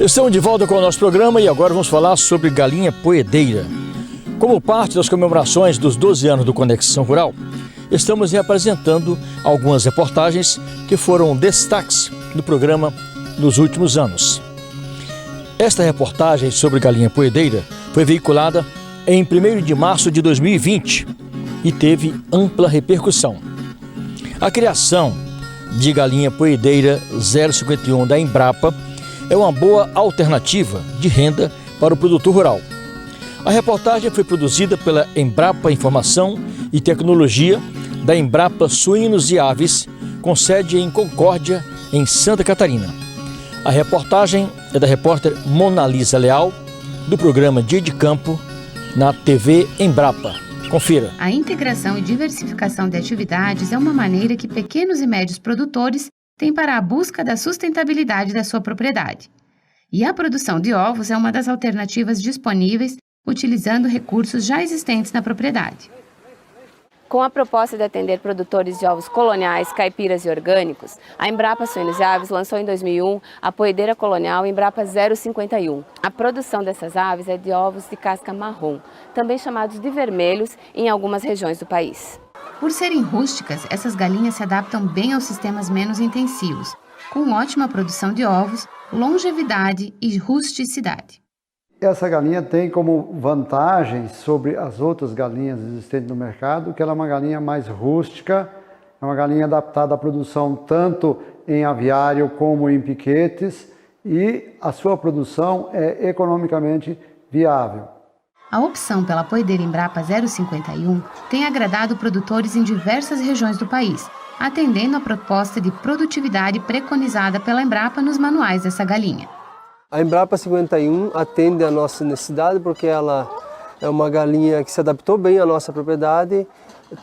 Estamos de volta com o nosso programa e agora vamos falar sobre galinha poedeira. Como parte das comemorações dos 12 anos do Conexão Rural, estamos reapresentando algumas reportagens que foram destaques do programa nos últimos anos. Esta reportagem sobre galinha poedeira foi veiculada em 1º de março de 2020 e teve ampla repercussão. A criação de galinha poedeira 051 da Embrapa é uma boa alternativa de renda para o produtor rural. A reportagem foi produzida pela Embrapa Informação e Tecnologia da Embrapa Suínos e Aves, com sede em Concórdia, em Santa Catarina. A reportagem é da repórter Mona Lisa Leal, do programa Dia de Campo, na TV Embrapa. Confira. A integração e diversificação de atividades é uma maneira que pequenos e médios produtores têm para a busca da sustentabilidade da sua propriedade. E a produção de ovos é uma das alternativas disponíveis, utilizando recursos já existentes na propriedade. Com a proposta de atender produtores de ovos coloniais, caipiras e orgânicos, a Embrapa Suínos e Aves lançou em 2001 a poedeira colonial Embrapa 051. A produção dessas aves é de ovos de casca marrom, também chamados de vermelhos em algumas regiões do país. Por serem rústicas, essas galinhas se adaptam bem aos sistemas menos intensivos, com ótima produção de ovos, longevidade e rusticidade. Essa galinha tem como vantagem sobre as outras galinhas existentes no mercado que ela é uma galinha mais rústica, é uma galinha adaptada à produção tanto em aviário como em piquetes e a sua produção é economicamente viável. A opção pela poedeira Embrapa 051 tem agradado produtores em diversas regiões do país, atendendo à proposta de produtividade preconizada pela Embrapa nos manuais dessa galinha. A Embrapa 51 atende a nossa necessidade porque ela é uma galinha que se adaptou bem à nossa propriedade,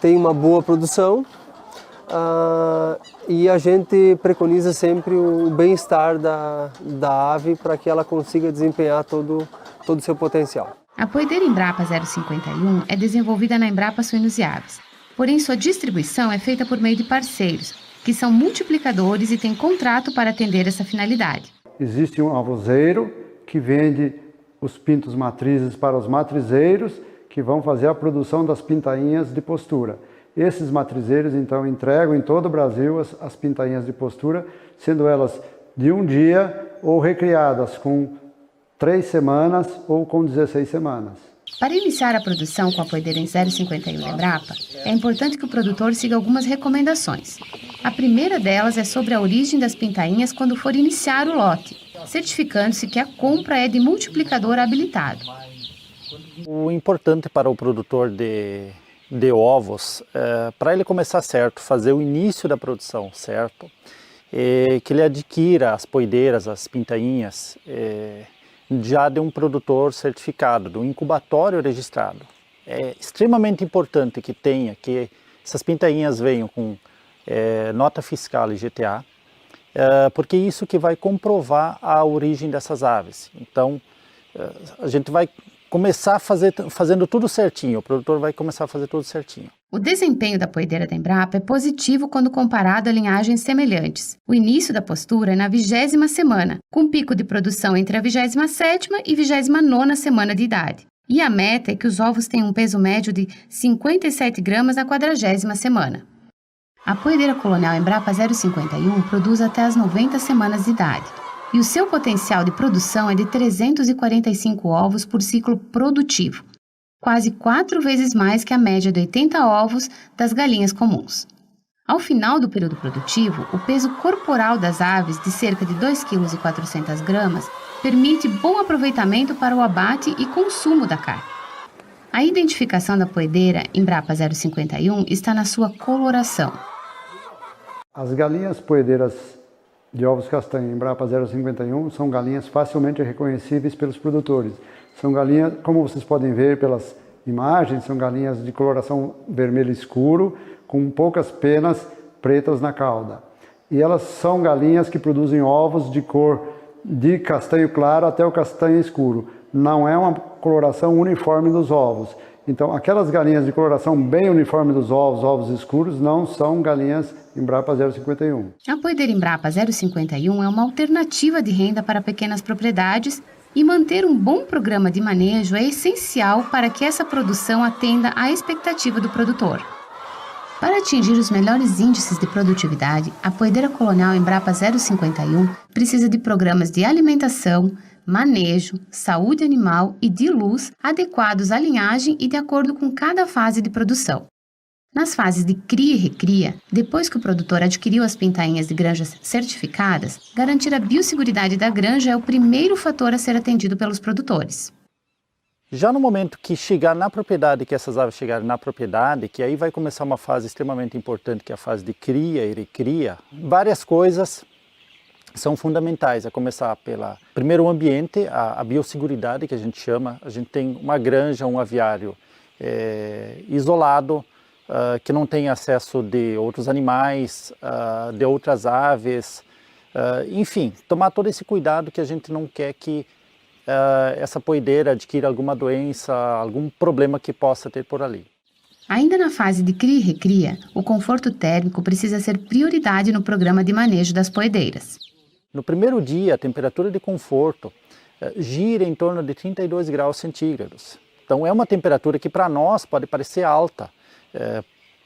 tem uma boa produção e a gente preconiza sempre o bem-estar da ave para que ela consiga desempenhar todo o seu potencial. A poedeira Embrapa 051 é desenvolvida na Embrapa Suínos e Aves, porém sua distribuição é feita por meio de parceiros, que são multiplicadores e têm contrato para atender essa finalidade. Existe um avoseiro que vende os pintos matrizes para os matrizeiros, que vão fazer a produção das pintainhas de postura. Esses matrizeiros, então, entregam em todo o Brasil as pintainhas de postura, sendo elas de um dia ou recriadas com 3 semanas ou com 16 semanas. Para iniciar a produção com a poedeira em 051 da Embrapa, é importante que o produtor siga algumas recomendações. A primeira delas é sobre a origem das pintainhas quando for iniciar o lote, certificando-se que a compra é de multiplicador habilitado. O importante para o produtor de ovos, para ele começar certo, fazer o início da produção certo, que ele adquira as poedeiras, as pintainhas, já de um produtor certificado, de um incubatório registrado. É extremamente importante que essas pintainhas venham com nota fiscal e GTA, porque isso que vai comprovar a origem dessas aves. Então, a gente vai começar fazendo tudo certinho, o produtor vai começar a fazer tudo certinho. O desempenho da poedeira da Embrapa é positivo quando comparado a linhagens semelhantes. O início da postura é na 20ª semana, com pico de produção entre a 27ª e 29ª semana de idade. E a meta é que os ovos tenham um peso médio de 57 gramas na 40ª semana. A poedeira colonial Embrapa 051 produz até as 90 semanas de idade. E o seu potencial de produção é de 345 ovos por ciclo produtivo, quase 4 vezes mais que a média de 80 ovos das galinhas comuns. Ao final do período produtivo, o peso corporal das aves, de cerca de 2,4 kg, permite bom aproveitamento para o abate e consumo da carne. A identificação da poedeira Embrapa 051 está na sua coloração. As galinhas poedeiras de ovos castanhos Embrapa 051 são galinhas facilmente reconhecíveis pelos produtores. São galinhas, como vocês podem ver pelas imagens, são galinhas de coloração vermelho escuro, com poucas penas pretas na cauda. E elas são galinhas que produzem ovos de cor de castanho claro até o castanho escuro. Não é uma coloração uniforme dos ovos. Então, aquelas galinhas de coloração bem uniforme dos ovos, ovos escuros, não são galinhas Embrapa 051. A poedeira Embrapa 051 é uma alternativa de renda para pequenas propriedades e manter um bom programa de manejo é essencial para que essa produção atenda à expectativa do produtor. Para atingir os melhores índices de produtividade, a poedeira colonial Embrapa 051 precisa de programas de alimentação, manejo, saúde animal e de luz adequados à linhagem e de acordo com cada fase de produção. Nas fases de cria e recria, depois que o produtor adquiriu as pintainhas de granjas certificadas, garantir a biosseguridade da granja é o primeiro fator a ser atendido pelos produtores. Já no momento que chegar na propriedade, que essas aves chegarem na propriedade, que aí vai começar uma fase extremamente importante, que é a fase de cria e recria, várias coisas são fundamentais, a começar pela, primeiro, o ambiente, a biosseguridade que a gente chama. A gente tem uma granja, um aviário isolado, que não tem acesso de outros animais, de outras aves, enfim, tomar todo esse cuidado que a gente não quer que essa poedeira adquira alguma doença, algum problema que possa ter por ali. Ainda na fase de cria e recria, o conforto térmico precisa ser prioridade no programa de manejo das poedeiras. No primeiro dia, a temperatura de conforto gira em torno de 32 graus centígrados. Então é uma temperatura que para nós pode parecer alta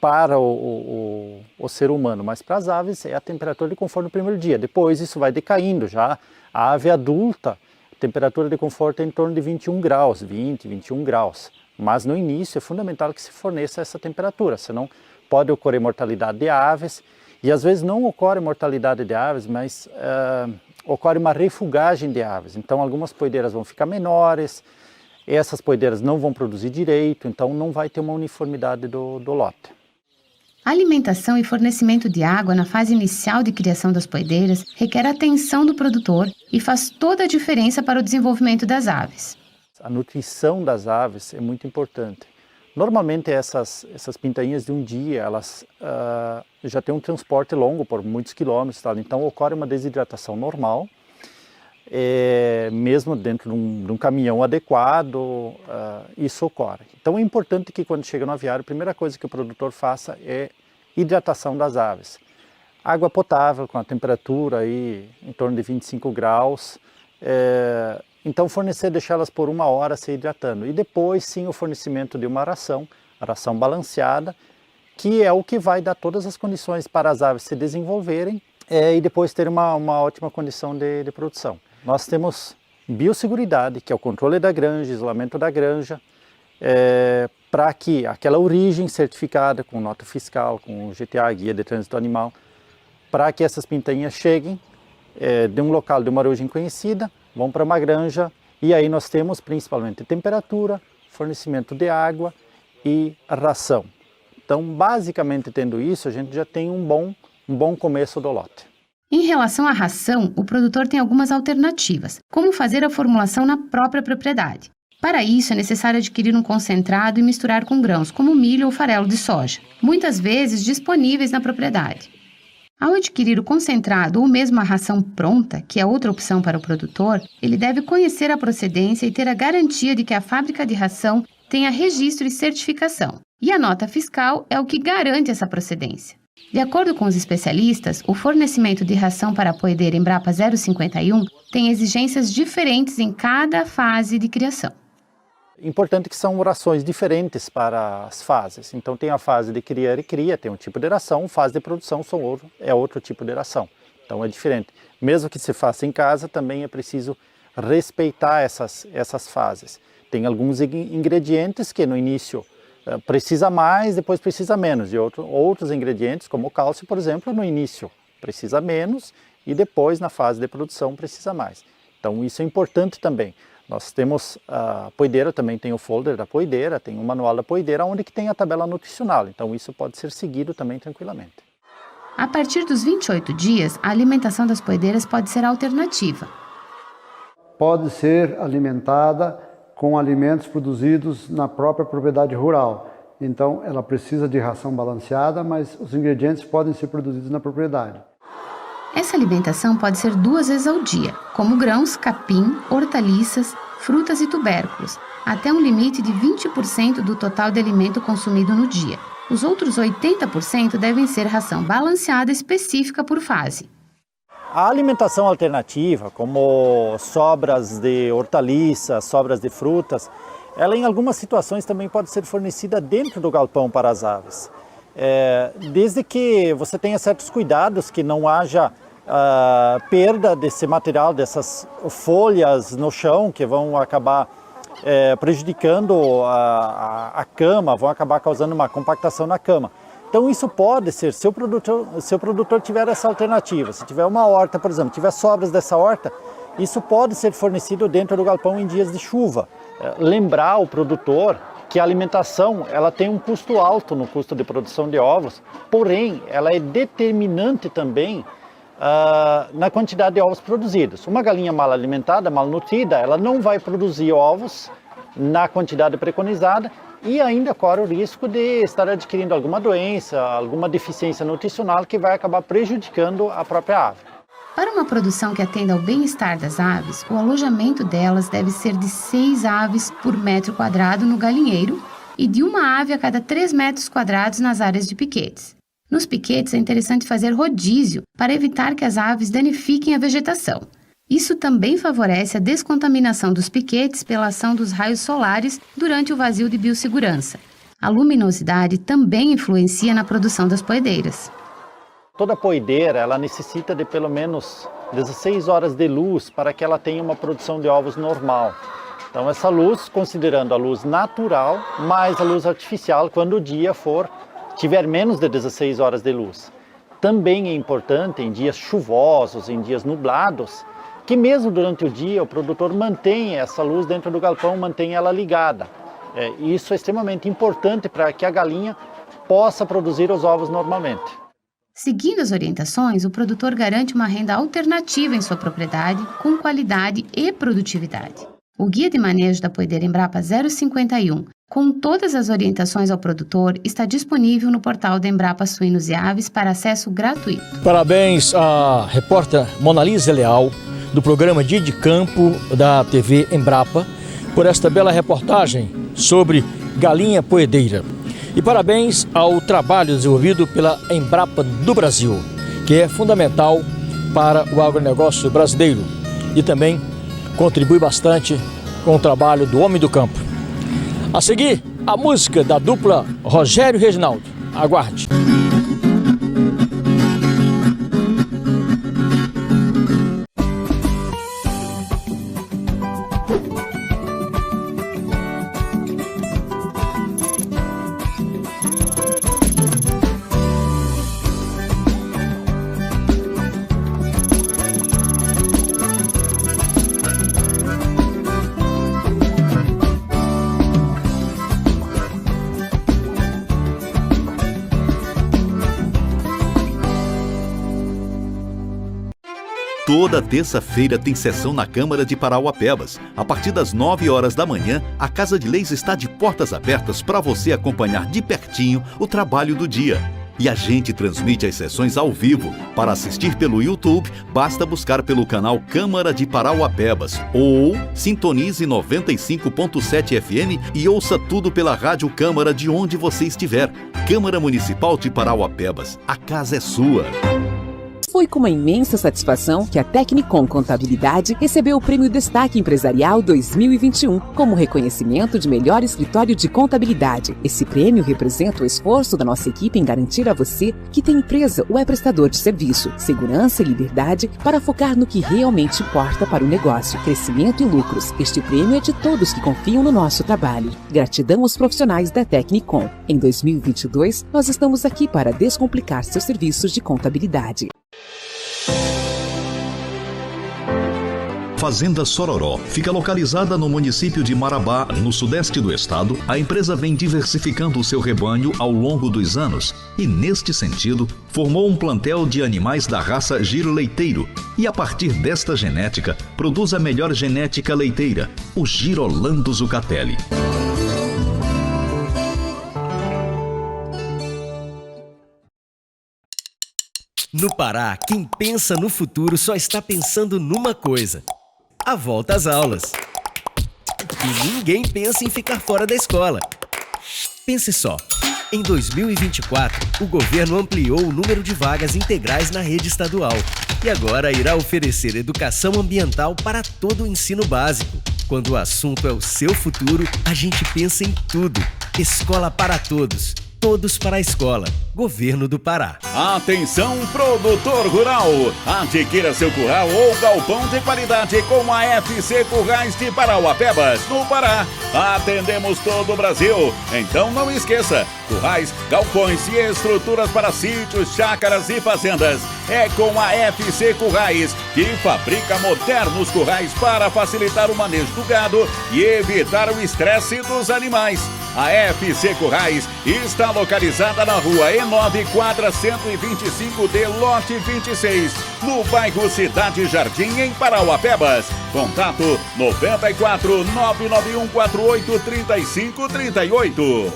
para o ser humano, mas para as aves é a temperatura de conforto no primeiro dia. Depois isso vai decaindo, já a ave adulta, a temperatura de conforto é em torno de 21 graus, 20, 21 graus. Mas no início é fundamental que se forneça essa temperatura, senão pode ocorrer mortalidade de aves. E às vezes não ocorre mortalidade de aves, mas ocorre uma refugagem de aves. Então algumas poedeiras vão ficar menores, essas poedeiras não vão produzir direito, então não vai ter uma uniformidade do lote. A alimentação e fornecimento de água na fase inicial de criação das poedeiras requer atenção do produtor e faz toda a diferença para o desenvolvimento das aves. A nutrição das aves é muito importante. Normalmente essas pintainhas de um dia, elas já têm um transporte longo por muitos quilômetros, tá? Então ocorre uma desidratação normal, mesmo dentro de um caminhão adequado, isso ocorre. Então é importante que quando chega no aviário, a primeira coisa que o produtor faça é hidratação das aves. Água potável com a temperatura aí em torno de 25 graus, então fornecer, deixá-las por 1 hora se hidratando. E depois sim o fornecimento de uma ração, a ração balanceada, que é o que vai dar todas as condições para as aves se desenvolverem e depois ter uma ótima condição de produção. Nós temos biosseguridade, que é o controle da granja, isolamento da granja, para que aquela origem certificada com nota fiscal, com o GTA, Guia de Trânsito Animal, para que essas pintainhas cheguem de um local, de uma origem conhecida, vão para uma granja e aí nós temos principalmente temperatura, fornecimento de água e ração. Então, basicamente tendo isso, a gente já tem um bom começo do lote. Em relação à ração, o produtor tem algumas alternativas, como fazer a formulação na própria propriedade. Para isso, é necessário adquirir um concentrado e misturar com grãos, como milho ou farelo de soja, muitas vezes disponíveis na propriedade. Ao adquirir o concentrado ou mesmo a ração pronta, que é outra opção para o produtor, ele deve conhecer a procedência e ter a garantia de que a fábrica de ração tenha registro e certificação. E a nota fiscal é o que garante essa procedência. De acordo com os especialistas, o fornecimento de ração para a poedeira Embrapa 051 tem exigências diferentes em cada fase de criação. Importante que são rações diferentes para as fases. Então tem a fase de cria e cria, tem um tipo de ração, fase de produção é outro tipo de ração. Então é diferente. Mesmo que se faça em casa, também é preciso respeitar essas fases. Tem alguns ingredientes que no início precisa mais, depois precisa menos. E outros ingredientes, como o cálcio, por exemplo, no início precisa menos e depois na fase de produção precisa mais. Então isso é importante também. Nós temos a poedeira, também tem o folder da poedeira, tem o manual da poedeira, onde que tem a tabela nutricional. Então isso pode ser seguido também tranquilamente. A partir dos 28 dias, a alimentação das poedeiras pode ser alternativa. Pode ser alimentada com alimentos produzidos na própria propriedade rural. Então ela precisa de ração balanceada, mas os ingredientes podem ser produzidos na propriedade. Essa alimentação pode ser 2 vezes ao dia, como grãos, capim, hortaliças, frutas e tubérculos, até um limite de 20% do total de alimento consumido no dia. Os outros 80% devem ser ração balanceada específica por fase. A alimentação alternativa, como sobras de hortaliças, sobras de frutas, ela em algumas situações também pode ser fornecida dentro do galpão para as aves. Desde que você tenha certos cuidados, que não haja perda desse material, dessas folhas no chão, que vão acabar prejudicando a cama, vão acabar causando uma compactação na cama. Então isso pode ser, se o produtor tiver essa alternativa, se tiver uma horta, por exemplo, tiver sobras dessa horta, isso pode ser fornecido dentro do galpão em dias de chuva. Lembrar o produtor que a alimentação ela tem um custo alto no custo de produção de ovos, porém ela é determinante também na quantidade de ovos produzidos. Uma galinha mal alimentada, mal nutrida, ela não vai produzir ovos na quantidade preconizada e ainda corre o risco de estar adquirindo alguma doença, alguma deficiência nutricional que vai acabar prejudicando a própria ave. Para uma produção que atenda ao bem-estar das aves, o alojamento delas deve ser de 6 aves por metro quadrado no galinheiro e de uma ave a cada 3 metros quadrados nas áreas de piquetes. Nos piquetes é interessante fazer rodízio para evitar que as aves danifiquem a vegetação. Isso também favorece a descontaminação dos piquetes pela ação dos raios solares durante o vazio de biossegurança. A luminosidade também influencia na produção das poedeiras. Toda poedeira ela necessita de pelo menos 16 horas de luz para que ela tenha uma produção de ovos normal. Então essa luz, considerando a luz natural, mais a luz artificial quando o dia tiver menos de 16 horas de luz. Também é importante em dias chuvosos, em dias nublados, que mesmo durante o dia o produtor mantenha essa luz dentro do galpão, mantenha ela ligada. Isso é extremamente importante para que a galinha possa produzir os ovos normalmente. Seguindo as orientações, o produtor garante uma renda alternativa em sua propriedade, com qualidade e produtividade. O Guia de Manejo da Poedeira Embrapa 051, com todas as orientações ao produtor, está disponível no portal da Embrapa Suínos e Aves para acesso gratuito. Parabéns à repórter Monalisa Leal, do programa Dia de Campo da TV Embrapa, por esta bela reportagem sobre galinha poedeira. E parabéns ao trabalho desenvolvido pela Embrapa do Brasil, que é fundamental para o agronegócio brasileiro e também contribui bastante com o trabalho do homem do campo. A seguir, a música da dupla Rogério e Reginaldo. Aguarde. Toda terça-feira tem sessão na Câmara de Parauapebas. A partir das 9 horas da manhã, a Casa de Leis está de portas abertas para você acompanhar de pertinho o trabalho do dia. E a gente transmite as sessões ao vivo. Para assistir pelo YouTube, basta buscar pelo canal Câmara de Parauapebas ou sintonize 95.7 FM e ouça tudo pela Rádio Câmara de onde você estiver. Câmara Municipal de Parauapebas. A casa é sua. Foi com uma imensa satisfação que a Tecnicom Contabilidade recebeu o Prêmio Destaque Empresarial 2021 como reconhecimento de melhor escritório de contabilidade. Esse prêmio representa o esforço da nossa equipe em garantir a você que tem empresa ou é prestador de serviço, segurança e liberdade para focar no que realmente importa para o negócio, crescimento e lucros. Este prêmio é de todos que confiam no nosso trabalho. Gratidão aos profissionais da Tecnicom. Em 2022, nós estamos aqui para descomplicar seus serviços de contabilidade. Fazenda Sororó fica localizada no município de Marabá, no sudeste do estado. A empresa vem diversificando o seu rebanho ao longo dos anos e, neste sentido, formou um plantel de animais da raça Giro Leiteiro e, a partir desta genética, produz a melhor genética leiteira, o Girolando Zucatelli. No Pará, quem pensa no futuro só está pensando numa coisa: a volta às aulas. e ninguém pensa em ficar fora da escola. Pense só. Em 2024, o governo ampliou o número de vagas integrais na rede estadual e agora irá oferecer educação ambiental para todo o ensino básico. Quando o assunto é o seu futuro, a gente pensa em tudo. Escola para todos. Todos para a escola. Governo do Pará. Atenção, produtor rural! Adquira seu curral ou galpão de qualidade com a FC Currais de Parauapebas, no Pará. Atendemos todo o Brasil. Então não esqueça, currais, galpões e estruturas para sítios, chácaras e fazendas. É com a FC Currais, que fabrica modernos currais para facilitar o manejo do gado e evitar o estresse dos animais. A FC Currais está localizada na rua E9, quadra 125D, lote 26, no bairro Cidade Jardim, em Parauapebas. Contato 94 991 48 35 38.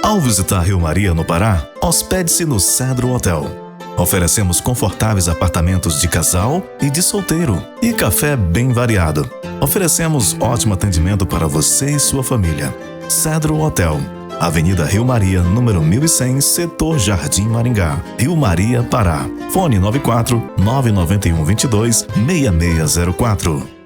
Ao visitar Rio Maria, no Pará, hospede-se no Cedro Hotel. Oferecemos confortáveis apartamentos de casal e de solteiro e café bem variado. Oferecemos ótimo atendimento para você e sua família. Cedro Hotel, Avenida Rio Maria, número 1100, Setor Jardim Maringá, Rio Maria, Pará. Fone 94 991 22 6604.